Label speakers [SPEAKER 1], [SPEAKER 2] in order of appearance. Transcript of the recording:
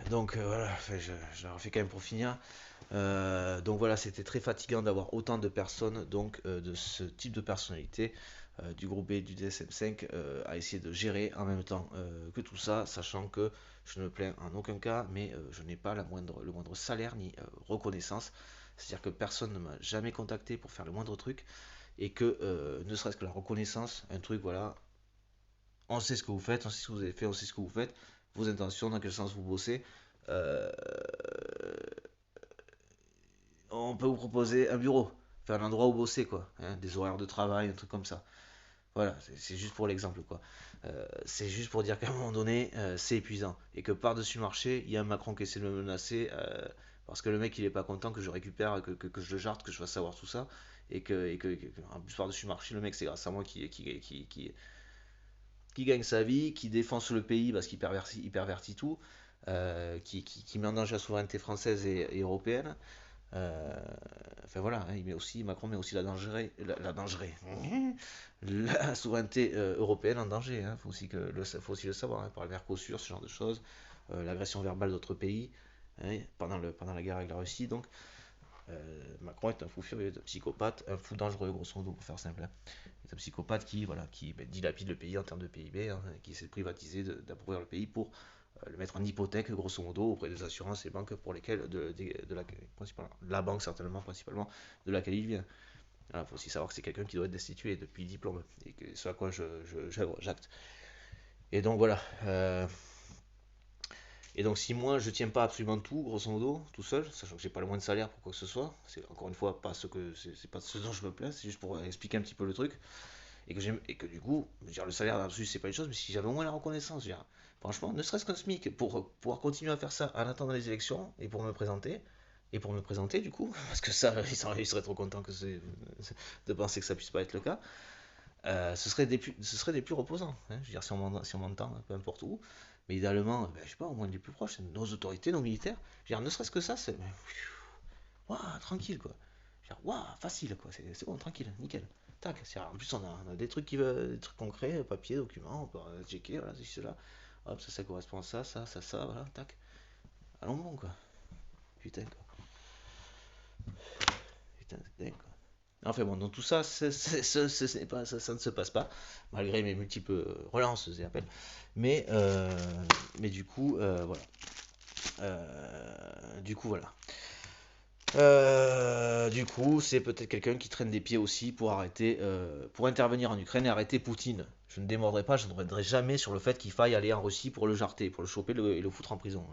[SPEAKER 1] Donc voilà, enfin, je leur fais quand même pour finir. Donc voilà, c'était très fatigant d'avoir autant de personnes donc de ce type de personnalité du groupe B et du DSM5 à essayer de gérer en même temps que tout ça, sachant que je ne me plains en aucun cas, mais je n'ai pas le moindre salaire ni reconnaissance. C'est-à-dire que personne ne m'a jamais contacté pour faire le moindre truc et que ne serait-ce que la reconnaissance, un truc voilà, on sait ce que vous faites, on sait ce que vous avez fait, on sait ce que vous faites, vos intentions, dans quel sens vous bossez. Euh, on peut vous proposer un bureau, faire un endroit où bosser, quoi, hein, des horaires de travail, un truc comme ça. Voilà, c'est juste pour l'exemple, quoi. C'est juste pour dire qu'à un moment donné, c'est épuisant. Et que par-dessus le marché, il y a un Macron qui essaie de me menacer, parce que le mec, il est pas content que je récupère, que je le jarte, que je fasse savoir tout ça. En plus, par-dessus le marché, le mec, c'est grâce à moi qui gagne sa vie, qui défonce le pays parce qu'il pervertit tout, qui met en danger la souveraineté française et européenne. Euh, enfin voilà, hein, Macron met aussi la souveraineté européenne en danger. Il faut aussi le savoir, hein, par le Mercosur, ce genre de choses, l'agression verbale d'autres pays, hein, pendant la guerre avec la Russie. Donc Macron est un fou furieux, un psychopathe, un fou dangereux, grosso modo, pour faire simple, hein. C'est un psychopathe qui dilapide le pays en termes de PIB, hein, qui essaie de privatiser, d'appauvrir le pays pour le mettre en hypothèque, grosso modo, auprès des assurances et banques pour lesquelles, de la banque certainement, principalement, de laquelle il vient. Il faut aussi savoir que c'est quelqu'un qui doit être destitué depuis le diplôme, et que ce à quoi j'acte. Et donc voilà. Et donc si moi je tiens pas absolument tout, grosso modo, tout seul, sachant que j'ai pas le moins de salaire pour quoi que ce soit, c'est encore une fois pas c'est pas ce dont je me plains, c'est juste pour expliquer un petit peu le truc, et que du coup, je veux dire, le salaire là-dessus c'est pas une chose, mais si j'avais au moins la reconnaissance, je veux dire, franchement, ne serait-ce qu'un SMIC pour pouvoir continuer à faire ça en attendant les élections et pour me présenter du coup, parce que ça, ils seraient trop contents de penser que ça puisse pas être le cas. Ce serait des plus reposants, hein. Je veux dire, si on m'entend, peu importe où, mais idéalement, ben, je sais pas, au moins les plus proches, nos autorités, nos militaires, je veux dire, ne serait-ce que ça, c'est waouh, tranquille quoi. Je veux dire, waouh, facile quoi, c'est bon, tranquille, nickel. Tac, en plus on a des trucs des trucs concrets, papier, documents, on peut checker, voilà, ceci, cela. Hop, ça correspond à ça, voilà, tac. Allons bon quoi. Putain quoi. Putain, c'est dingue quoi. Enfin bon, donc tout ça, ça ne se passe pas, malgré mes multiples relances et appels. Mais, euh, mais voilà. Du coup, voilà. Du coup, c'est peut-être quelqu'un qui traîne des pieds aussi pour intervenir en Ukraine et arrêter Poutine. Je ne démordrai pas, je ne reviendrai jamais sur le fait qu'il faille aller en Russie pour le jarter, pour le choper et le foutre en prison.